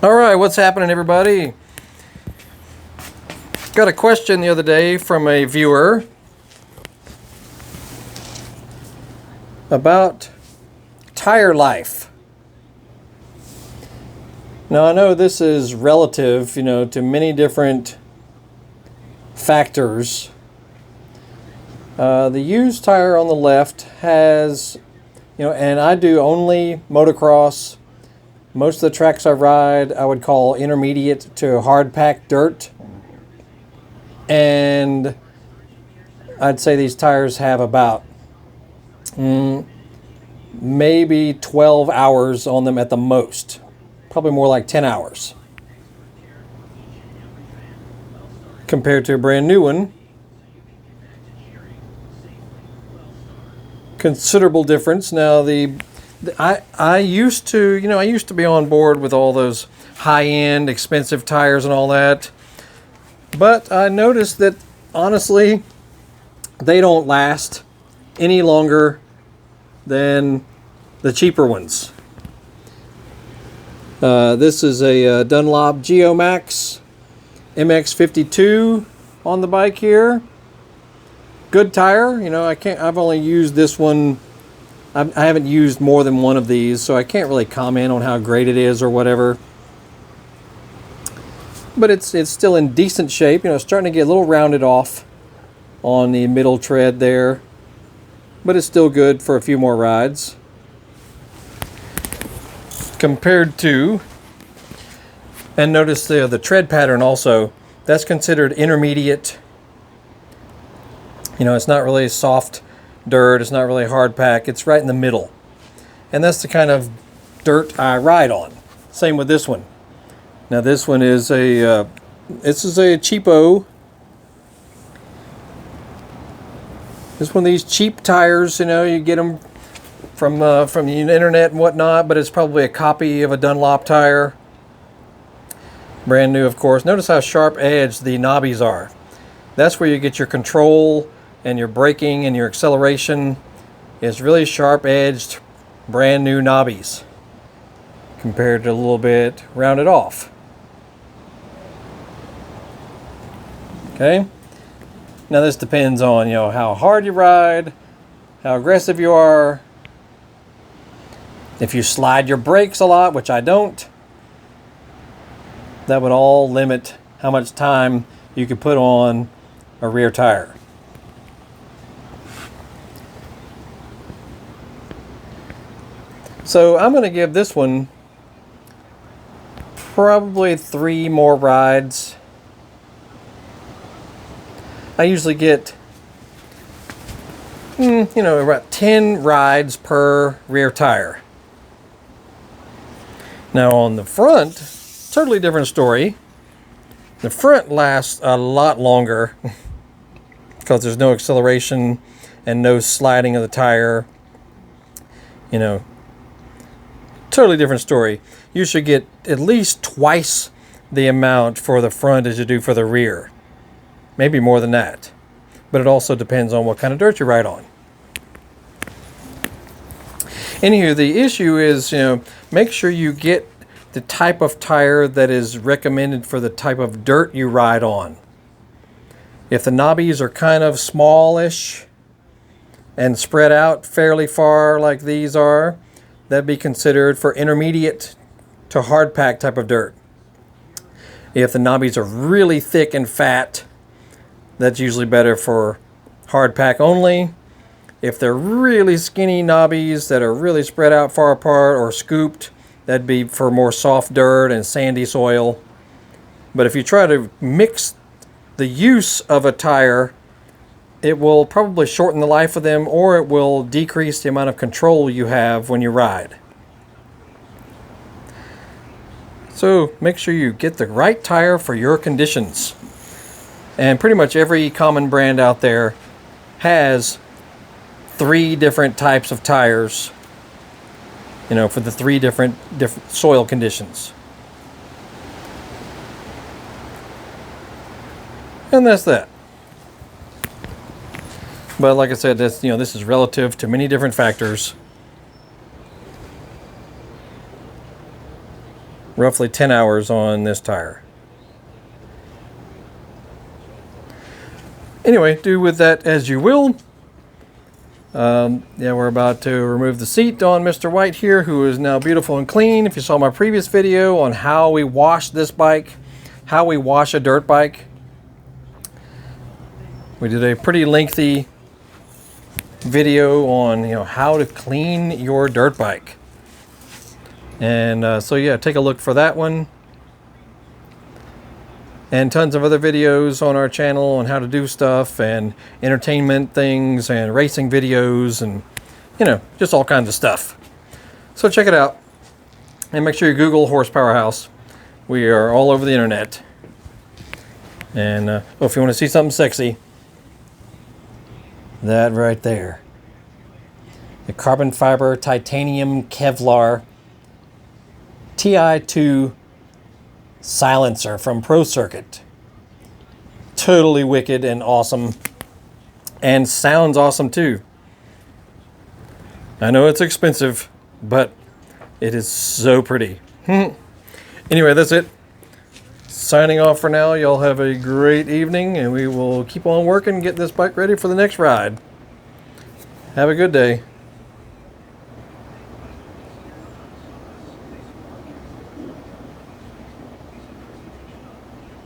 Alright, what's happening, everybody? Got a question the other day from a viewer about tire life. Now I know this is relative, to many different factors. The used tire on the left has, and I do only motocross. Most of the tracks I ride, I would call intermediate to hard packed dirt. And I'd say these tires have about maybe 12 hours on them at the most. Probably more like 10 hours. Compared to a brand new one. Considerable difference. Now I used to be on board with all those high-end expensive tires and all that, but I noticed that honestly they don't last any longer than the cheaper ones. This is a Dunlop Geomax MX52 on the bike here. Good tire. I've only used this one. I haven't used more than one of these, so I can't really comment on how great it is or whatever. But it's still in decent shape. It's starting to get a little rounded off on the middle tread there. But it's still good for a few more rides. Compared to, and notice the tread pattern also, that's considered intermediate. It's not really soft dirt, it's not really hard pack, it's right in the middle. And that's the kind of dirt I ride on. Same with this one. Now this one is this is a cheapo. This one of these cheap tires, you get them from the internet and whatnot, but it's probably a copy of a Dunlop tire. Brand new, of course. Notice how sharp edged the knobbies are. That's where you get your control and your braking and your acceleration. Is really sharp edged, brand new knobbies compared to a little bit rounded off. Okay, now this depends on how hard you ride, how aggressive you are. If you slide your brakes a lot, which I don't, that would all limit how much time you could put on a rear tire. So I'm going to give this one probably 3 more rides. I usually get, about 10 rides per rear tire. Now on the front, totally different story. The front lasts a lot longer because there's no acceleration and no sliding of the tire. Totally different story. You should get at least twice the amount for the front as you do for the rear. Maybe more than that. But it also depends on what kind of dirt you ride on. Anywho, the issue is, make sure you get the type of tire that is recommended for the type of dirt you ride on. If the knobbies are kind of smallish and spread out fairly far like these are, that'd be considered for intermediate to hard pack type of dirt. If the knobbies are really thick and fat, that's usually better for hard pack only. If they're really skinny knobbies that are really spread out far apart or scooped, that'd be for more soft dirt and sandy soil. But if you try to mix the use of a tire, it will probably shorten the life of them, or it will decrease the amount of control you have when you ride. So make sure you get the right tire for your conditions. And pretty much every common brand out there has 3 different types of tires, for the 3 different soil conditions. And that's that. But like I said, this is relative to many different factors. roughly 10 hours on this tire. Anyway, do with that as you will. Yeah, we're about to remove the seat on Mr. White here, who is now beautiful and clean. If you saw my previous video on how we wash this bike, how we wash a dirt bike, we did a pretty lengthy video on how to clean your dirt bike. And so yeah, take a look for that one. And tons of other videos on our channel on how to do stuff and entertainment things and racing videos and just all kinds of stuff. So check it out and make sure you Google Horsepower House. We are all over the internet. And if you want to see something sexy, that right there, the carbon fiber titanium Kevlar TI2 silencer from Pro Circuit. Totally wicked and awesome, and sounds awesome too. I know it's expensive, but it is so pretty. Anyway, that's it. Signing off for now. Y'all have a great evening, and we will keep on working, get this bike ready for the next ride. Have a good day.